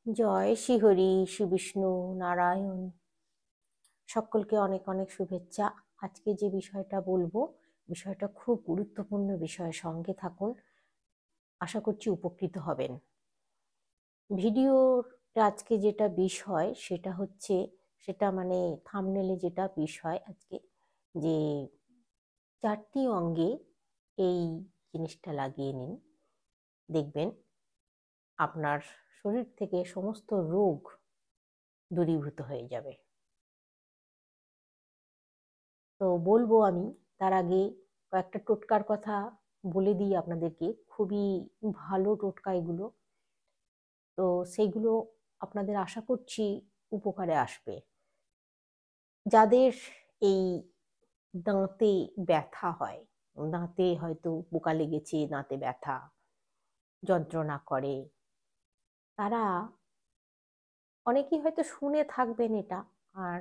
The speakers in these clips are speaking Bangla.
জয় শ্রীহরি, শ্রী বিষ্ণু নারায়ণ। সকলকে অনেক অনেক শুভেচ্ছা। আজকে যে বিষয়টা বলবো, বিষয়টা খুব গুরুত্বপূর্ণ বিষয়। সঙ্গে থাকুন, আশা করছি উপকৃত হবেন। ভিডিওর আজকে যেটা বিষয় সেটা হচ্ছে, সেটা মানে থাম্বনেলে যেটা বিষয় আজকে, যে 4টি অঙ্গে এই জিনিসটা লাগিয়ে নিন, দেখবেন আপনার শরীর থেকে সমস্ত রোগ দূরীভূত হয়ে যাবে। তো বলবো আমি, তার আগে কয়েকটা টোটকার কথা বলে দিই আপনাদেরকে। খুবই ভালো টোটকা এগুলো। তো সেইগুলো আপনাদের আশা করছি উপকারে আসবে। যাদের এই দাঁতে ব্যথা হয়, দাঁতে হয়তো পোকা লেগেছে, দাঁতে ব্যথা যন্ত্রণা করে, তারা অনেকেই হয়তো শুনে থাকবেন এটা, আর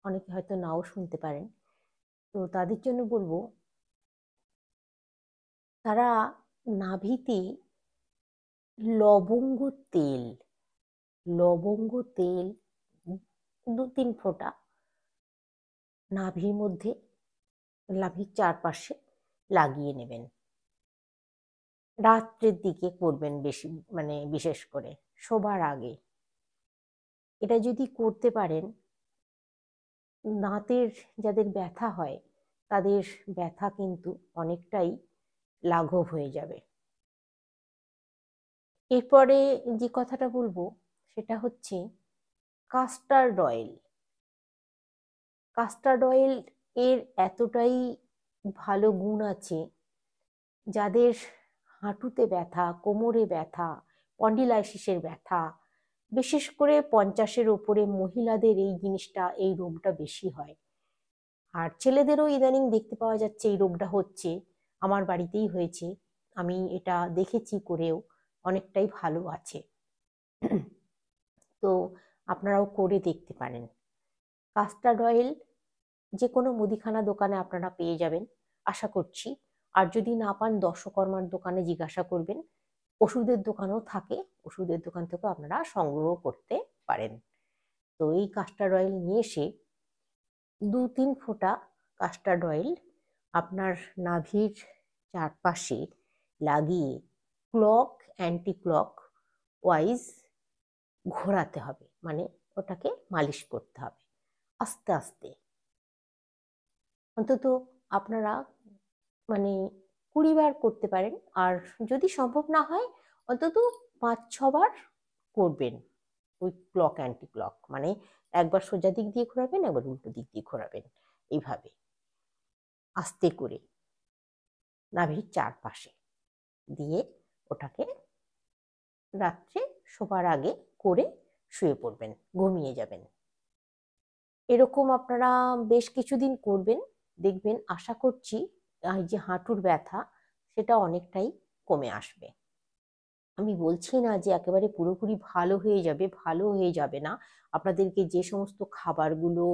অনেকে হয়তো নাও শুনতে পারেন। তো তাদের জন্য বলবো, তারা নাভিতে লবঙ্গ তেল, লবঙ্গ তেল 2-3 ফোঁটা নাভির মধ্যে, নাভির চারপাশে লাগিয়ে নেবেন। রাত্রের দিকে করবেন, বেশি মানে বিশেষ করে শোবার আগে। এটা যদি করতে পারেন, দাঁতের যাদের ব্যথা হয় তাদের ব্যথা কিন্তু অনেকটাই লাঘব হয়ে যাবে। এরপরে যে কথাটা বলবো সেটা হচ্ছে কাস্টার্ড অয়েল। কাস্টার্ড অয়েল এর এতটাই ভালো গুণ আছে, যাদের হাঁটুতে ব্যথা, কোমরে ব্যথা, স্পন্ডিলাইসিসের ব্যথা, বিশেষ করে 50-এর ওপরে মহিলাদের এই জিনিসটা, এই রোগটা বেশি হয়। আর ছেলেদেরও ইদানিং দেখতে পাওয়া যাচ্ছে এই রোগটা হচ্ছে। আমার বাড়িতেই হয়েছে, আমি এটা দেখেছি করেও, অনেকটাই ভালো আছে। তো আপনারাও করে দেখতে পারেন। কাস্টার্ড অয়েল যে কোনো মুদিখানা দোকানে আপনারা পেয়ে যাবেন আশা করছি। আর যদি না পান, দশকর্মার দোকানে জিজ্ঞাসা করবেন। ওষুধের দোকানও থাকে, ওষুধের দোকান থেকেও আপনারা সংগ্রহ করতে পারেন। তো এই কাস্টার্ড অয়েল নিয়ে এসে 2-3 ফোঁটা কাস্টার্ড অয়েল আপনার নাভির চারপাশে লাগিয়ে ক্লক অ্যান্টি ক্লক ওয়াইজ ঘোরাতে হবে, মানে ওটাকে মালিশ করতে হবে আস্তে আস্তে। অন্তত আপনারা মানে 20 বার করতে পারেন। আর যদি সম্ভব না হয়, অন্তত 5-6 বার করবেন ওই ক্লক অ্যান্টি ক্লক, মানে একবার সোজা দিক দিয়ে ঘোরাবেন, একবার উল্টো দিক দিয়ে ঘোরাবেন, এইভাবে আস্তে করে নাভির চারপাশে দিয়ে ওটাকে রাত্রে শোবার আগে করে শুয়ে পড়বেন, ঘুমিয়ে যাবেন। এরকম আপনারা বেশ কিছুদিন করবেন, দেখবেন আশা করছি এই যে হাঁটুর ব্যথা সেটা অনেকটাই কমে আসবে। আমি বলছি না যে একেবারে পুরোপুরি ভালো হয়ে যাবে, ভালো হয়ে যাবে না। আপনাদেরকে যে সমস্ত খাবারগুলো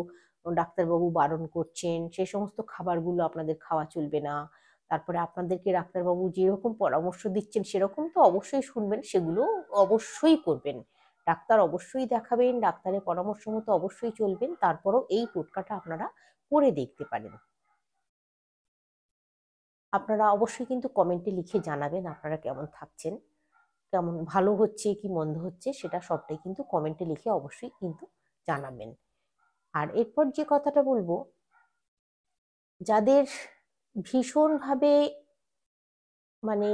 ডাক্তারবাবু বারণ করছেন, সে সমস্ত খাবারগুলো আপনাদের খাওয়া চলবে না। তারপরে আপনাদেরকে ডাক্তারবাবু যেরকম পরামর্শ দিচ্ছেন সেরকম তো অবশ্যই শুনবেন, সেগুলো অবশ্যই করবেন। ডাক্তার অবশ্যই দেখাবেন, ডাক্তারের পরামর্শ মতো অবশ্যই চলবেন। তারপরও এই টোটকাটা আপনারা করে দেখতে পারেন। আপনারা অবশ্যই কিন্তু কমেন্টে লিখে জানাবেন আপনারা কেমন থাকছেন, কেমন ভালো হচ্ছে কি মন্দ হচ্ছে, সেটা সবটাই কিন্তু কমেন্টে লিখে অবশ্যই কিন্তু জানাবেন। আর এরপর যে কথাটা বলবো, যাদের ভীষণভাবে মানে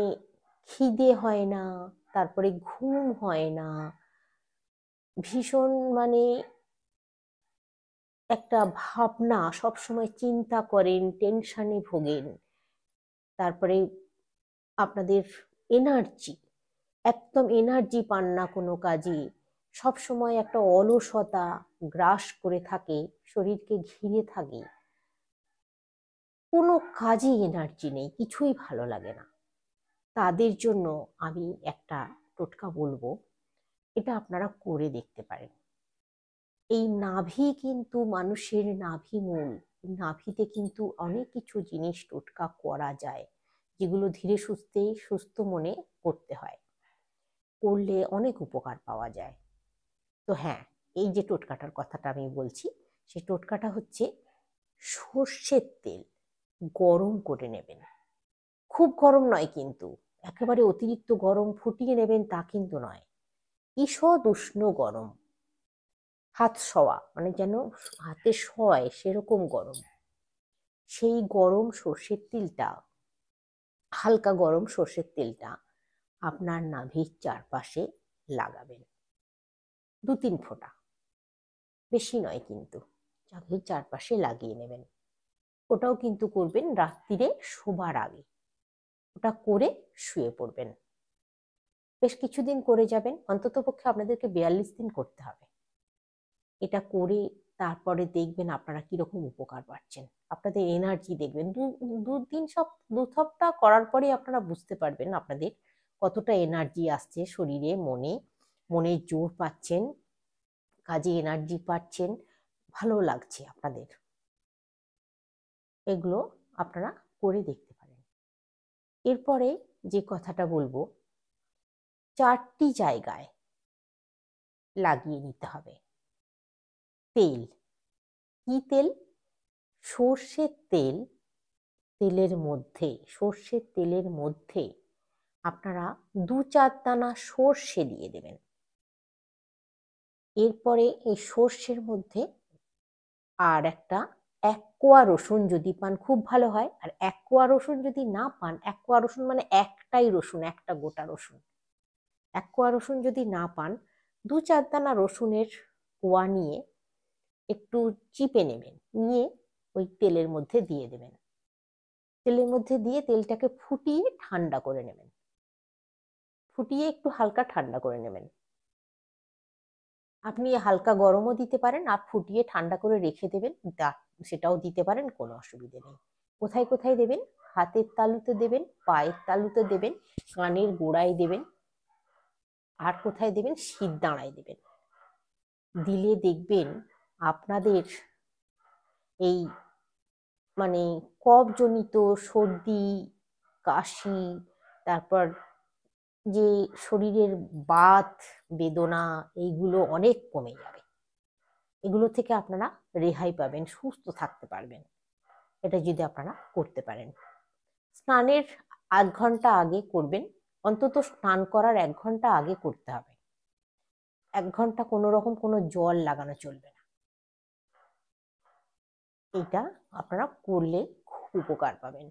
খিদে হয় না, তারপরে ঘুম হয় না, ভীষণ মানে একটা ভাবনা, সবসময় চিন্তা করেন, টেনশনে ভোগেন, তারপরে আপনাদের এনার্জি, একদম এনার্জি পান না কোনো কাজে, সব সময় একটা অলসতা গ্রাস করে থাকে, শরীরকে ঘিরে থাকে, কোনো কাজে এনার্জি নেই, কিছুই ভালো লাগে না, তাদের জন্য আমি একটা টোটকা বলবো, এটা আপনারা করে দেখতে পারেন। এই নাভি কিন্তু মানুষের নাভি মূল, নাভিতে কিন্তু অনেক কিছু জিনিস টোটকা করা যায়, যেগুলো ধীরে সুস্থে সুস্থ মনে করতে হয়, করলে অনেক উপকার পাওয়া যায়। তো হ্যাঁ, এই যে টোটকাটার কথাটা আমি বলছি, সেই টোটকাটা হচ্ছে সর্ষের তেল গরম করে নেবেন। খুব গরম নয় কিন্তু, একেবারে অতিরিক্ত গরম ফুটিয়ে নেবেন তা কিন্তু নয়, ঈষৎ উষ্ণ গরম, হাত শোয়া মানে যেন হাতে শোয় সেরকম গরম। সেই গরম সর্ষের তেলটা, হালকা গরম সর্ষের তেলটা আপনার নাভির চারপাশে লাগাবেন, 2-3 ফোঁটা, বেশি নয় কিন্তু, নাভির চারপাশে লাগিয়ে নেবেন। ওটাও কিন্তু করবেন রাত্রিরে শোবার আগে, ওটা করে শুয়ে পড়বেন। বেশ কিছুদিন করে যাবেন, অন্ততপক্ষে আপনাদেরকে 42 দিন করতে হবে। এটা করে তারপরে দেখবেন আপনারা কিরকম উপকার পাচ্ছেন, আপনাদের এনার্জি দেখবেন। দু সপ্তাহ করার পরে আপনারা বুঝতে পারবেন আপনাদের কতটা এনার্জি আসছে শরীরে, মনে জোর পাচ্ছেন, কাজে এনার্জি পাচ্ছেন, ভালো লাগছে আপনাদের। এগুলো আপনারা করে দেখতে পারেন। এরপরে যে কথাটা বলবো, 4টি জায়গায় লাগিয়ে নিতে হবে তেল। কি তেল? সর্ষের তেল। সর্ষের তেলের মধ্যে আপনারা 2-4 দানা সর্ষে দিয়ে দেবেন। এরপরে এই সর্ষের মধ্যে আর এক কোয়া রসুন যদি পান খুব ভালো হয়, আর 1 কোয়া রসুন যদি না পান, 1 কোয়া রসুন মানে একটাই রসুন, একটা গোটা রসুন, 1 কোয়া রসুন যদি না পান, 2-4 দানা রসুনের কোয়া নিয়ে একটু চিপে নেবেন, নিয়ে ওই তেলের মধ্যে দিয়ে দেবেন। তেলের মধ্যে দিয়ে তেলটাকে ফুটিয়ে ঠান্ডা করে নেবেন, ফুটিয়ে একটু হালকা ঠান্ডা করে নেবেন। আপনি হালকা গরমও দিতে পারেন, আর ফুটিয়ে ঠান্ডা করে রেখে দেবেন, সেটাও দিতে পারেন, কোনো অসুবিধে নেই। কোথায় কোথায় দেবেন? হাতের তালুতে দেবেন, পায়ের তালুতে দেবেন, কানের গোড়ায় দেবেন, আর কোথায় দেবেন? শিরদাঁড়ায় দেবেন। দিলে দেখবেন আপনাদের এই মানে কফজনিত সর্দি, কাশি, তারপর যে শরীরের বাত বেদনা, এইগুলো অনেক কমে যাবে। এগুলো থেকে আপনারা রেহাই পাবেন, সুস্থ থাকতে পারবেন, এটা যদি আপনারা করতে পারেন। স্নানের 1 ঘন্টা আগে করবেন, অন্তত স্নান করার 1 ঘন্টা আগে করতে হবে। 1 ঘন্টা কোনো রকম কোনো জল লাগানো চলবে না। এটা আপনারা করলে খুব উপকার পাবেন।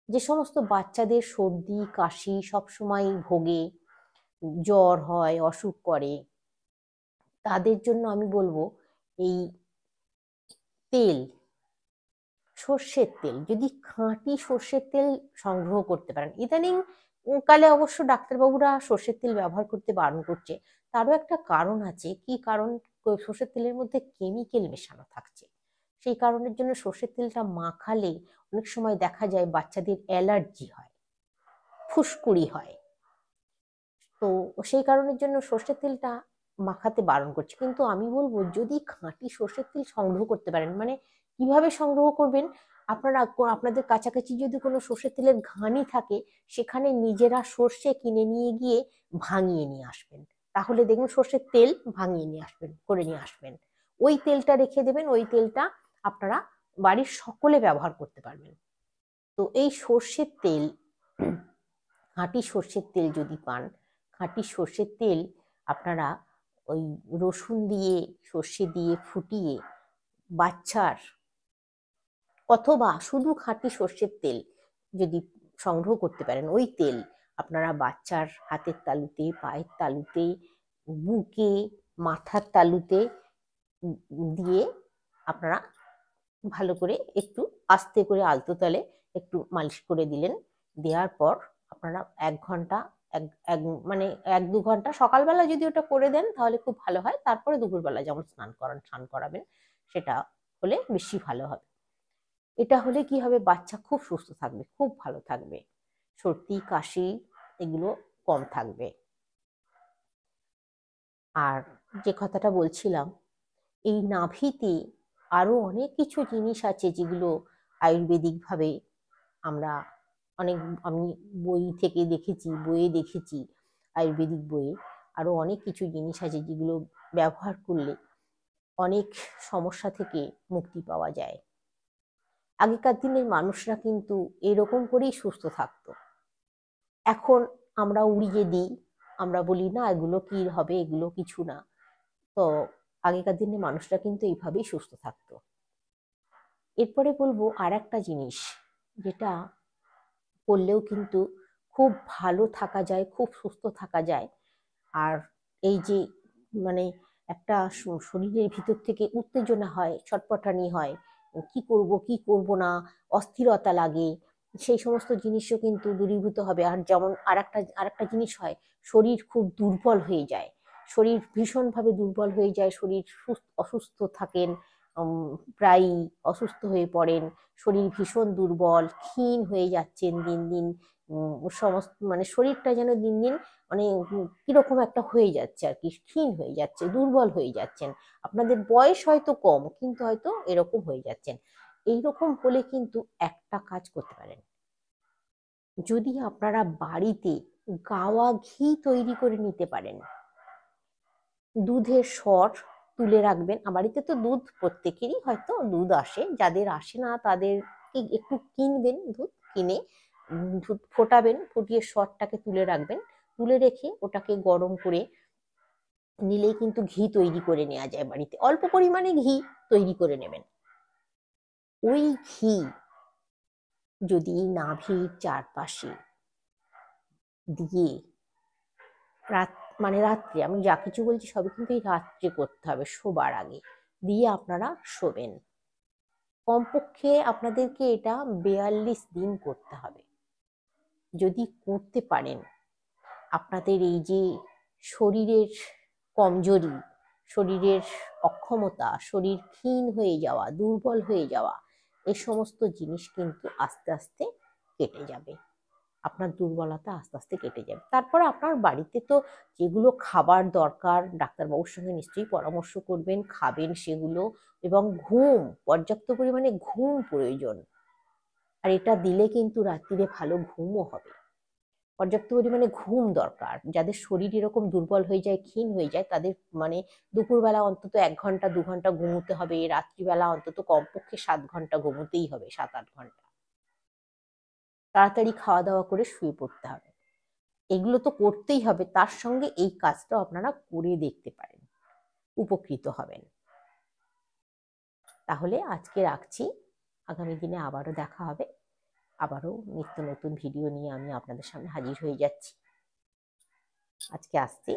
যে সমস্ত বাচ্চাদের সর্দি কাশি সবসময় ভোগে, জ্বর হয়, অসুখ করে, তাদের জন্য আমি বলবো এই তেল, সর্ষের তেল, যদি খাঁটি সর্ষের তেল সংগ্রহ করতে পারেন। ইদানিং কালে অবশ্য ডাক্তারবাবুরা সর্ষের তেল ব্যবহার করতে বারণ করছে, তারও একটা কারণ আছে। কি কারণ? সর্ষের তেলের মধ্যে কেমিক্যাল মেশানো থাকছে, সেই কারণের জন্য সর্ষের তেলটা মাখালে অনেক সময় দেখা যায় বাচ্চাদের অ্যালার্জি হয়, ফুসকুড়ি হয়। তো সেই কারণের জন্য সর্ষের তেলটা মাখাতে বারণ করছে। কিন্তু আমি বলবো যদি খাঁটি সর্ষের তেল সংগ্রহ করতে পারেন, মানে কিভাবে সংগ্রহ করবেন, আপনারা আপনাদের কাছাকাছি যদি কোনো সর্ষের তেলের ঘানি থাকে, সেখানে নিজেরা সর্ষে কিনে নিয়ে গিয়ে ভাঙিয়ে নিয়ে আসবেন। তাহলে দেখুন সর্ষের তেল ভাঙিয়ে নিয়ে আসবেন, করে নিয়ে আসবেন, ওই তেলটা রেখে দেবেন। ওই তেলটা আপনারা বাড়ির সকলে ব্যবহার করতে পারবেন। তো এই সর্ষের তেল, খাঁটি সর্ষের তেল যদি পান, খাঁটি সর্ষের তেল আপনারা ওই রসুন দিয়ে সর্ষে দিয়ে ফুটিয়ে বাচ্চার, অথবা শুধু খাঁটি সর্ষের তেল যদি সংগ্রহ করতে পারেন, ওই তেল আপনারা বাচ্চার হাতের তালুতে, পায়ের তালুতে, বুকে, মাথার তালুতে দিয়ে আপনারা ভালো করে একটু আস্তে করে আলতো তালে একটু মালিশ করে দিলেন। দেওয়ার পর আপনারা 1 ঘন্টা, মানে 1-2 ঘন্টা সকালবেলা যদি ওটা করে দেন তাহলে খুব ভালো হয়। তারপরে দুপুরবেলা যেমন স্নান করাবেন, সেটা হলে বেশি ভালো হবে। এটা হলে কি হবে, বাচ্চা খুব সুস্থ থাকবে, খুব ভালো থাকবে, সর্দি কাশি এগুলো কম থাকবে। আর যে কথাটা বলছিলাম, এই নাভিতে আরো অনেক কিছু জিনিস আছে যেগুলো আয়ুর্বেদিক ভাবে আমরা আমি বই থেকে দেখেছি, বইয়ে দেখেছি, আয়ুর্বেদিক বইয়ে আরো অনেক কিছু জিনিস আছে যেগুলো ব্যবহার করলে অনেক সমস্যা থেকে মুক্তি পাওয়া যায়। আগেকার দিনের মানুষরা কিন্তু এরকম করেই সুস্থ থাকতো। এখন আমরা উড়িয়ে দিই, আমরা বলি না এগুলো কি হবে, এগুলো কিছু না। তো আগেকার দিনে মানুষরা কিন্তু এইভাবেই সুস্থ থাকতো। এরপরে বলবো আর একটা জিনিস, যেটা করলেও কিন্তু খুব ভালো থাকা যায়, খুব সুস্থ থাকা যায়। আর এই যে মানে একটা শরীরের ভিতর থেকে উত্তেজনা হয়, ছটপটানি হয়, কি করব কি করব না, অস্থিরতা লাগে, সেই সমস্ত জিনিসও কিন্তু দূরীভূত হবে। আর যেমন আরেকটা জিনিস হয়, শরীর খুব দুর্বল হয়ে যায়, শরীর ভীষণভাবে দুর্বল হয়ে যায়, শরীর অসুস্থ থাকেন, প্রায়ই অসুস্থ হয়ে পড়েন, শরীর ভীষণ দুর্বল, ক্ষীণ হয়ে যাচ্ছেন দিন দিন। সমস্ত মানে শরীরটা যেন দিন দিন মানে কিরকম একটা হয়ে যাচ্ছে আর কি, ক্ষীণ হয়ে যাচ্ছে, দুর্বল হয়ে যাচ্ছেন। আপনাদের বয়স হয়তো কম, কিন্তু হয়তো এরকম হয়ে যাচ্ছেন। এইরকম হলে কিন্তু একটা কাজ করতে পারেন, যদি আপনারা বাড়িতে গাওয়া ঘি তৈরি করে নিতে পারেন, দুধের সর তুলে রাখবেন। বাড়িতে তো দুধ প্রত্যেকেরই হয়তো দুধ আসে, যাদের আসে না তাদের একটু কিনবেন, দুধ কিনে দুধ ফোটাবেন, ফুটিয়ে সরটাকে তুলে রাখবেন, তুলে রেখে ওটাকে গরম করে নিলেই কিন্তু ঘি তৈরি করে নেওয়া যায় বাড়িতে। অল্প পরিমাণে ঘি তৈরি করে নেবেন। ওই ঘি যদি নাভির চারপাশে দিয়ে রাত মানে রাত্রে, আমি যা কিছু বলছি সবই কিন্তু এই রাত্রে করতে হবে, শোবার আগে দিয়ে আপনারা শোবেন। কমপক্ষে আপনাদেরকে এটা 42 দিন করতে হবে। যদি করতে পারেন, আপনাদের এই যে শরীরের কমজোরি, শরীরের অক্ষমতা, শরীর ক্ষীণ হয়ে যাওয়া, দুর্বল হয়ে যাওয়া, এই সমস্ত জিনিস কিন্তু আস্তে আস্তে কেটে যাবে। আপনার দুর্বলতা আস্তে আস্তে কেটে যাবে। তারপরে আপনার বাড়িতে তো যেগুলো খাবার দরকার, ডাক্তারবাবুর সঙ্গে নিশ্চয়ই পরামর্শ করবেন, খাবেন সেগুলো। এবং ঘুম, পর্যাপ্ত পরিমাণে ঘুম প্রয়োজন। আর এটা দিলে কিন্তু রাত্রিরে ভালো ঘুমও হবে। পর্যাপ্ত পরিমাণে ঘুম দরকার। যাদের শরীর এরকম দুর্বল হয়ে যায়, ক্ষীণ হয়ে যায়, তাদের মানে দুপুরবেলা অন্তত 1 ঘন্টা 2 ঘন্টা ঘুমোতে হবে, রাত্রিবেলা অন্তত কমপক্ষে 7 ঘন্টা ঘুমোতেই হবে, 7-8 ঘন্টা। তাড়াতাড়ি খাওয়া দাওয়া করে শুয়ে পড়তে হবে। এগুলো তো করতেই হবে, তার সঙ্গে এই কাজটাও আপনারা করে দেখতে পারেন, উপকৃত হবেন। তাহলে আজকে রাখছি, আগামী দিনে আবারও দেখা হবে, আবারও নিত্য নতুন ভিডিও নিয়ে আমি আপনাদের সামনে হাজির হয়ে যাচ্ছি। আজকে আসছি।